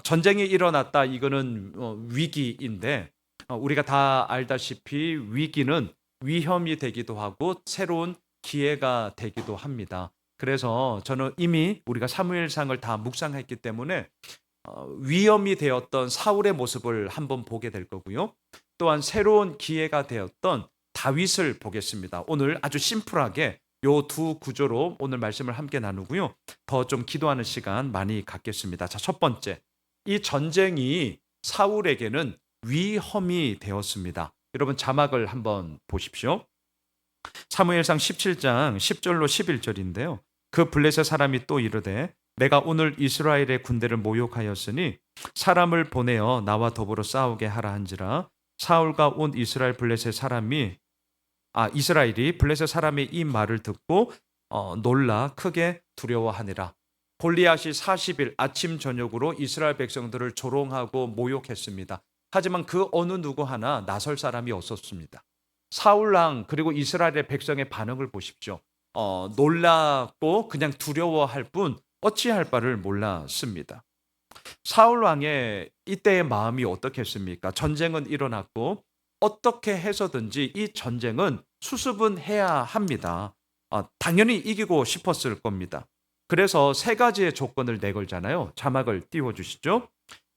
전쟁이 일어났다, 이거는 위기인데, 우리가 다 알다시피 위기는 위험이 되기도 하고 새로운 기회가 되기도 합니다. 그래서 저는 이미 우리가 사무엘상을 다 묵상했기 때문에 위험이 되었던 사울의 모습을 한번 보게 될 거고요. 또한 새로운 기회가 되었던 다윗을 보겠습니다. 오늘 아주 심플하게 요 두 구조로 오늘 말씀을 함께 나누고요. 더 좀 기도하는 시간 많이 갖겠습니다. 자, 첫 번째, 이 전쟁이 사울에게는 위험이 되었습니다. 여러분 자막을 한번 보십시오. 사무엘상 17장 10절로 11절인데요. 그 블레셋 사람이 또 이르되 내가 오늘 이스라엘의 군대를 모욕하였으니 사람을 보내어 나와 더불어 싸우게 하라 한지라. 사울과 온 이스라엘 블레셋 사람이 이스라엘이 블레셋 사람의 이 말을 듣고 놀라 크게 두려워하니라. 골리앗이 40일 아침 저녁으로 이스라엘 백성들을 조롱하고 모욕했습니다. 하지만 그 어느 누구 하나 나설 사람이 없었습니다. 사울 왕 그리고 이스라엘의 백성의 반응을 보십시오. 놀랐고 그냥 두려워할 뿐 어찌할 바를 몰랐습니다. 사울 왕의 이때의 마음이 어떻겠습니까? 전쟁은 일어났고 어떻게 해서든지 이 전쟁은 수습은 해야 합니다. 당연히 이기고 싶었을 겁니다. 그래서 세 가지의 조건을 내걸잖아요. 자막을 띄워주시죠.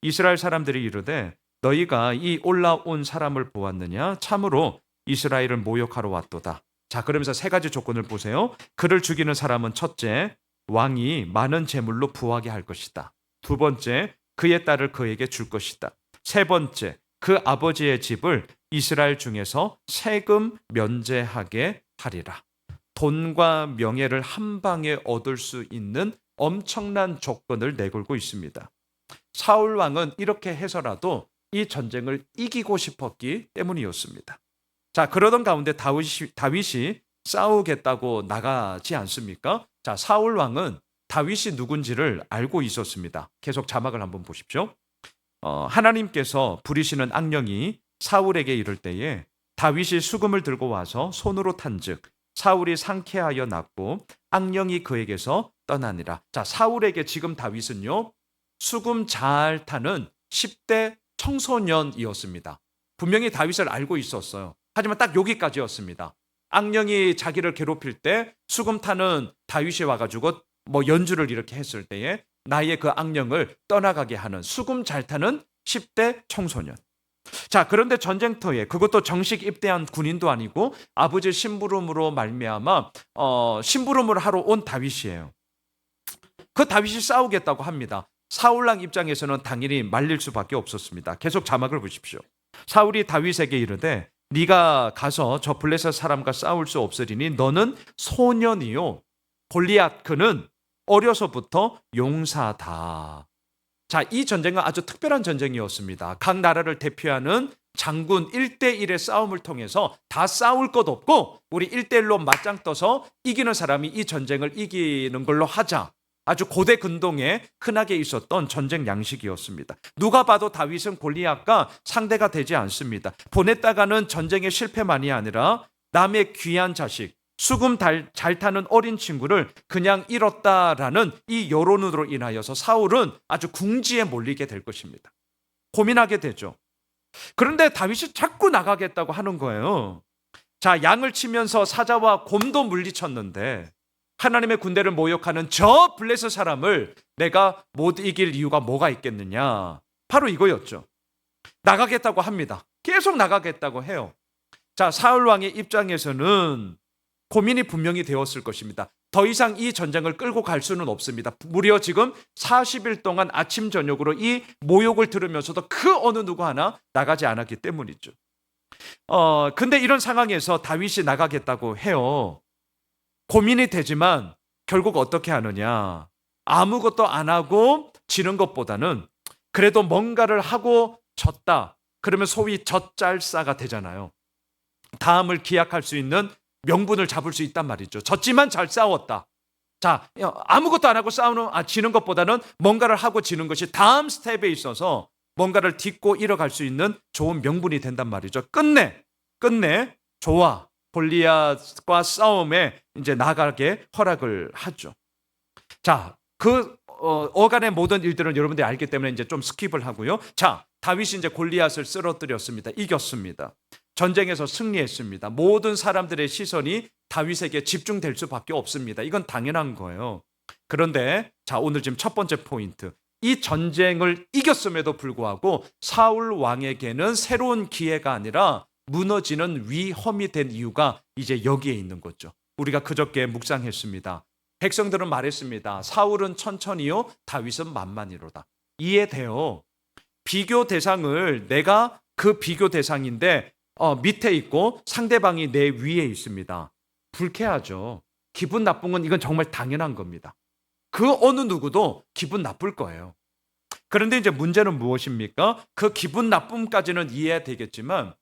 이스라엘 사람들이 이르되 너희가 이 올라온 사람을 보았느냐? 참으로 이스라엘을 모욕하러 왔도다. 자, 그러면서 세 가지 조건을 보세요. 그를 죽이는 사람은 첫째, 왕이 많은 재물로 부하게 할 것이다. 두 번째, 그의 딸을 그에게 줄 것이다. 세 번째, 그 아버지의 집을 이스라엘 중에서 세금 면제하게 하리라. 돈과 명예를 한 방에 얻을 수 있는 엄청난 조건을 내걸고 있습니다. 사울 왕은 이렇게 해서라도 이 전쟁을 이기고 싶었기 때문이었습니다. 자, 그러던 가운데 다윗이 싸우겠다고 나가지 않습니까? 자, 사울 왕은 다윗이 누군지를 알고 있었습니다. 계속 자막을 한번 보십시오. 하나님께서 부리시는 악령이 사울에게 이를 때에 다윗이 수금을 들고 와서 손으로 탄즉 사울이 상쾌하여 낫고 악령이 그에게서 떠나니라. 자, 사울에게 지금 다윗은요, 수금 잘 타는 10대 청소년이었습니다. 분명히 다윗을 알고 있었어요. 하지만 딱 여기까지였습니다. 악령이 자기를 괴롭힐 때 수금 타는 다윗이 와가지고 연주를 이렇게 했을 때에 나의 그 악령을 떠나가게 하는 수금 잘 타는 10대 청소년. 자, 그런데 전쟁터에 그것도 정식 입대한 군인도 아니고 아버지 심부름으로 말미암아 심부름을 하러 온 다윗이에요. 그 다윗이 싸우겠다고 합니다. 사울왕 입장에서는 당연히 말릴 수밖에 없었습니다. 계속 자막을 보십시오. 사울이 다윗에게 이르되 네가 가서 저 블레셋 사람과 싸울 수 없으리니 너는 소년이요 골리앗 그는 어려서부터 용사다. 자, 이 전쟁은 아주 특별한 전쟁이었습니다. 각 나라를 대표하는 장군 1대1의 싸움을 통해서 다 싸울 것 없고 우리 1대1로 맞짱 떠서 이기는 사람이 이 전쟁을 이기는 걸로 하자. 아주 고대 근동에 흔하게 있었던 전쟁 양식이었습니다. 누가 봐도 다윗은 골리앗과 상대가 되지 않습니다. 보냈다가는 전쟁의 실패만이 아니라 남의 귀한 자식, 수금 잘 타는 어린 친구를 그냥 잃었다라는 이 여론으로 인하여서 사울은 아주 궁지에 몰리게 될 것입니다. 고민하게 되죠. 그런데 다윗이 자꾸 나가겠다고 하는 거예요. 자, 양을 치면서 사자와 곰도 물리쳤는데 하나님의 군대를 모욕하는 저 블레셋 사람을 내가 못 이길 이유가 뭐가 있겠느냐. 바로 이거였죠. 나가겠다고 합니다. 계속 나가겠다고 해요. 자, 사울 왕의 입장에서는 고민이 분명히 되었을 것입니다. 더 이상 이 전쟁을 끌고 갈 수는 없습니다. 무려 지금 40일 동안 아침 저녁으로 이 모욕을 들으면서도 그 어느 누구 하나 나가지 않았기 때문이죠. 근데 이런 상황에서 다윗이 나가겠다고 해요. 고민이 되지만 결국 어떻게 하느냐. 아무것도 안 하고 지는 것보다는 그래도 뭔가를 하고 졌다. 그러면 소위 젖잘싸가 되잖아요. 다음을 기약할 수 있는 명분을 잡을 수 있단 말이죠. 졌지만 잘 싸웠다. 자, 아무것도 안 하고 지는 것보다는 뭔가를 하고 지는 것이 다음 스텝에 있어서 뭔가를 딛고 이뤄갈 수 있는 좋은 명분이 된단 말이죠. 끝내 좋아. 골리앗과 싸움에 이제 나가게 허락을 하죠. 자, 그 어간의 모든 일들은 여러분들이 알기 때문에 이제 좀 스킵을 하고요. 자, 다윗이 이제 골리앗을 쓰러뜨렸습니다. 이겼습니다. 전쟁에서 승리했습니다. 모든 사람들의 시선이 다윗에게 집중될 수밖에 없습니다. 이건 당연한 거예요. 그런데 자, 오늘 지금 첫 번째 포인트. 이 전쟁을 이겼음에도 불구하고 사울 왕에게는 새로운 기회가 아니라 무너지는 위험이 된 이유가 이제 여기에 있는 거죠. 우리가 그저께 묵상했습니다. 백성들은 말했습니다. 사울은 천천히요, 다윗은 만만히로다. 이해돼요. 비교 대상을 내가 그 비교 대상인데 밑에 있고 상대방이 내 위에 있습니다. 불쾌하죠. 기분 나쁜 건 이건 정말 당연한 겁니다. 그 어느 누구도 기분 나쁠 거예요. 그런데 이제 문제는 무엇입니까? 그 기분 나쁨까지는 이해되겠지만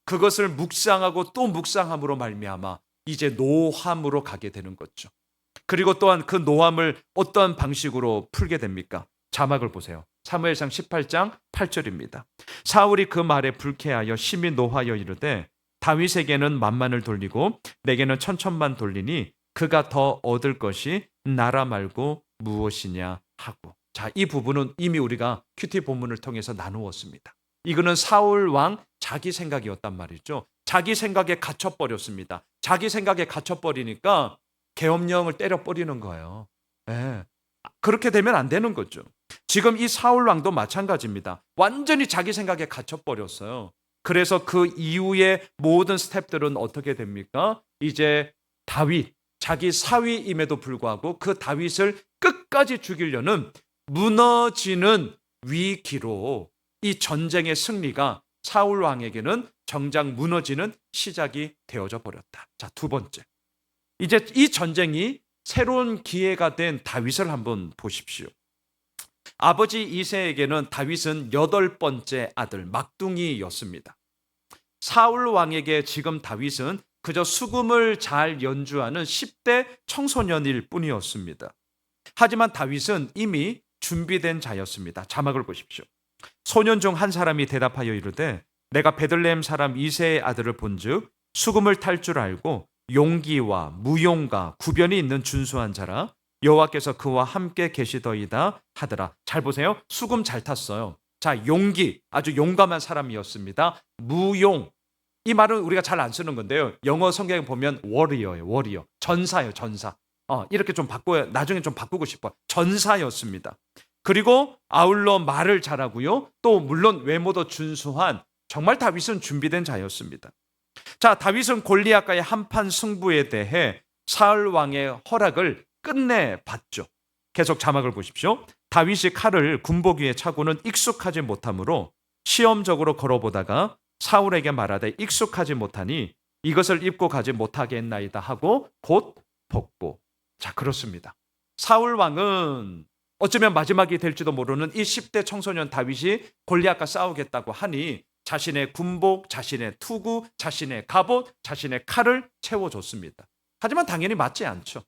그것을 묵상하고 또 묵상함으로 말미암아 이제 노함으로 가게 되는 거죠. 그리고 또한 그 노함을 어떠한 방식으로 풀게 됩니까? 자막을 보세요. 사무엘상 18장 8절입니다. 사울이 그 말에 불쾌하여 심히 노하여 이르되 다윗에게는 만만을 돌리고 내게는 천천만 돌리니 그가 더 얻을 것이 나라 말고 무엇이냐 하고. 자, 이 부분은 이미 우리가 큐티 본문을 통해서 나누었습니다. 이거는 사울 왕 자기 생각이었단 말이죠. 자기 생각에 갇혀버렸습니다. 자기 생각에 갇혀버리니까 계엄령을 때려버리는 거예요. 네. 그렇게 되면 안 되는 거죠. 지금 이 사울 왕도 마찬가지입니다. 완전히 자기 생각에 갇혀버렸어요. 그래서 그 이후의 모든 스텝들은 어떻게 됩니까? 이제 다윗, 자기 사위임에도 불구하고 그 다윗을 끝까지 죽이려는 무너지는 위기로 이 전쟁의 승리가 사울 왕에게는 정작 무너지는 시작이 되어져 버렸다. 자, 두 번째. 이제 이 전쟁이 새로운 기회가 된 다윗을 한번 보십시오. 아버지 이새에게는 다윗은 8번째 아들 막둥이였습니다. 사울 왕에게 지금 다윗은 그저 수금을 잘 연주하는 10대 청소년일 뿐이었습니다. 하지만 다윗은 이미 준비된 자였습니다. 자막을 보십시오. 소년 중 한 사람이 대답하여 이르되 내가 베들레헴 사람 이새의 아들을 본즉 수금을 탈 줄 알고 용기와 무용과 구변이 있는 준수한 자라 여호와께서 그와 함께 계시더이다 하더라. 잘 보세요. 수금 잘 탔어요. 자, 용기, 아주 용감한 사람이었습니다. 무용, 이 말은 우리가 잘 안 쓰는 건데요. 영어 성경에 보면 워리어예요. 워리어. 전사예요. 전사. 이렇게 좀 나중에 좀 바꾸고 싶어요. 전사였습니다. 그리고 아울러 말을 잘하고요. 또 물론 외모도 준수한 정말 다윗은 준비된 자였습니다. 자, 다윗은 골리앗과의 한판 승부에 대해 사울 왕의 허락을 끝내 받죠. 계속 자막을 보십시오. 다윗이 칼을 군복 위에 차고는 익숙하지 못하므로 시험적으로 걸어보다가 사울에게 말하되 익숙하지 못하니 이것을 입고 가지 못하게 했나이다 하고 곧 벗고. 자, 그렇습니다. 사울 왕은 어쩌면 마지막이 될지도 모르는 이 10대 청소년 다윗이 골리앗과 싸우겠다고 하니 자신의 군복, 자신의 투구, 자신의 갑옷, 자신의 칼을 채워줬습니다. 하지만 당연히 맞지 않죠.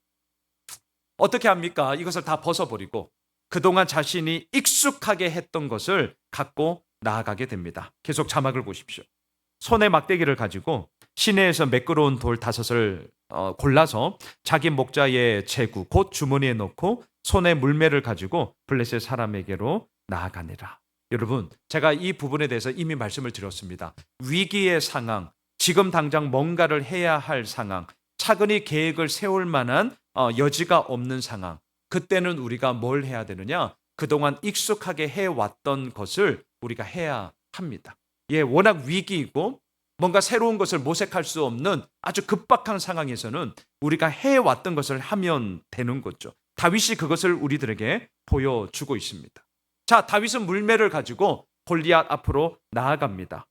어떻게 합니까? 이것을 다 벗어버리고 그동안 자신이 익숙하게 했던 것을 갖고 나아가게 됩니다. 계속 자막을 보십시오. 손에 막대기를 가지고 시내에서 매끄러운 돌 5을 골라서 자기 목자의 제구 곧 주머니에 넣고 손에 물매를 가지고 블레셋 사람에게로 나아가니라. 여러분, 제가 이 부분에 대해서 이미 말씀을 드렸습니다. 위기의 상황, 지금 당장 뭔가를 해야 할 상황, 차근히 계획을 세울 만한 여지가 없는 상황, 그때는 우리가 뭘 해야 되느냐? 그동안 익숙하게 해왔던 것을 우리가 해야 합니다. 예, 워낙 위기이고 뭔가 새로운 것을 모색할 수 없는 아주 급박한 상황에서는 우리가 해왔던 것을 하면 되는 거죠. 다윗이 그것을 우리들에게 보여주고 있습니다. 자, 다윗은 물매를 가지고 골리앗 앞으로 나아갑니다.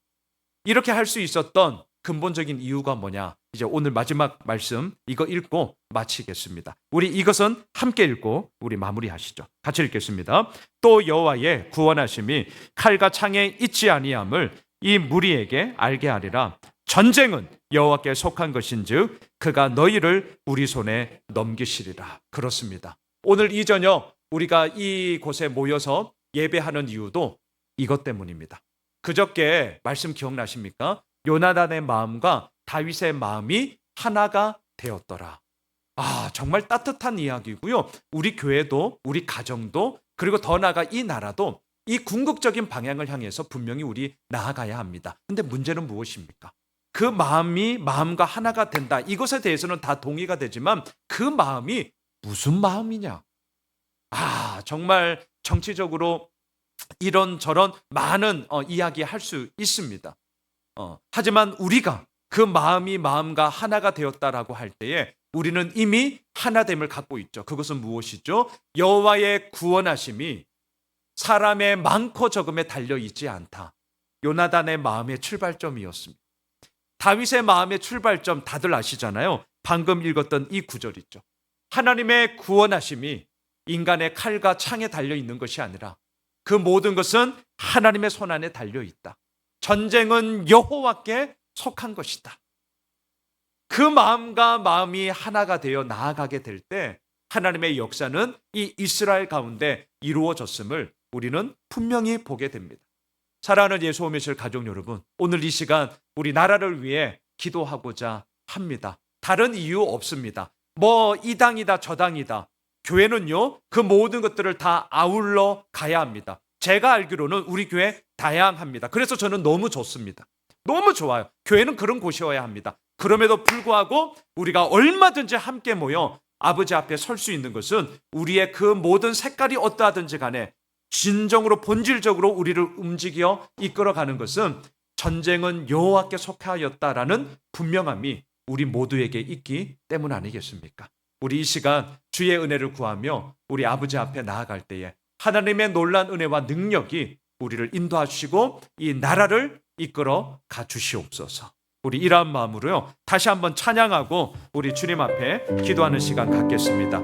이렇게 할 수 있었던 근본적인 이유가 뭐냐? 이제 오늘 마지막 말씀 이거 읽고 마치겠습니다. 우리 이것은 함께 읽고 우리 마무리하시죠. 같이 읽겠습니다. 또 여호와의 구원하심이 칼과 창에 있지 아니함을 이 무리에게 알게 하리라. 전쟁은 여호와께 속한 것인즉 그가 너희를 우리 손에 넘기시리라. 그렇습니다. 오늘 이 저녁 우리가 이곳에 모여서 예배하는 이유도 이것 때문입니다. 그저께 말씀 기억나십니까? 요나단의 마음과 다윗의 마음이 하나가 되었더라. 정말 따뜻한 이야기고요. 우리 교회도, 우리 가정도, 그리고 더 나아가 이 나라도 이 궁극적인 방향을 향해서 분명히 우리 나아가야 합니다. 근데 문제는 무엇입니까? 그 마음과 하나가 된다. 이것에 대해서는 다 동의가 되지만 그 마음이 무슨 마음이냐? 정말 정치적으로 이런저런 많은 이야기할 수 있습니다. 하지만 우리가 그 마음과 하나가 되었다라고 할 때에 우리는 이미 하나됨을 갖고 있죠. 그것은 무엇이죠? 여호와의 구원하심이 사람의 많고 적음에 달려있지 않다. 요나단의 마음의 출발점이었습니다. 다윗의 마음의 출발점 다들 아시잖아요. 방금 읽었던 이 구절 있죠. 하나님의 구원하심이 인간의 칼과 창에 달려있는 것이 아니라 그 모든 것은 하나님의 손안에 달려있다. 전쟁은 여호와께 속한 것이다. 그 마음과 마음이 하나가 되어 나아가게 될 때 하나님의 역사는 이 이스라엘 가운데 이루어졌음을 우리는 분명히 보게 됩니다. 사랑하는 예수 오미실 가족 여러분, 오늘 이 시간 우리 나라를 위해 기도하고자 합니다. 다른 이유 없습니다. 이 당이다 저 당이다. 교회는요, 그 모든 것들을 다 아울러 가야 합니다. 제가 알기로는 우리 교회 다양합니다. 그래서 저는 너무 좋습니다. 너무 좋아요. 교회는 그런 곳이어야 합니다. 그럼에도 불구하고 우리가 얼마든지 함께 모여 아버지 앞에 설 수 있는 것은 우리의 그 모든 색깔이 어떠하든지 간에 진정으로 본질적으로 우리를 움직여 이끌어가는 것은 전쟁은 여호와께 속하였다라는 분명함이 우리 모두에게 있기 때문 아니겠습니까? 우리 이 시간 주의 은혜를 구하며 우리 아버지 앞에 나아갈 때에 하나님의 놀라운 은혜와 능력이 우리를 인도하시고 이 나라를 이끌어 가 주시옵소서. 우리 이러한 마음으로요, 다시 한번 찬양하고 우리 주님 앞에 기도하는 시간 갖겠습니다.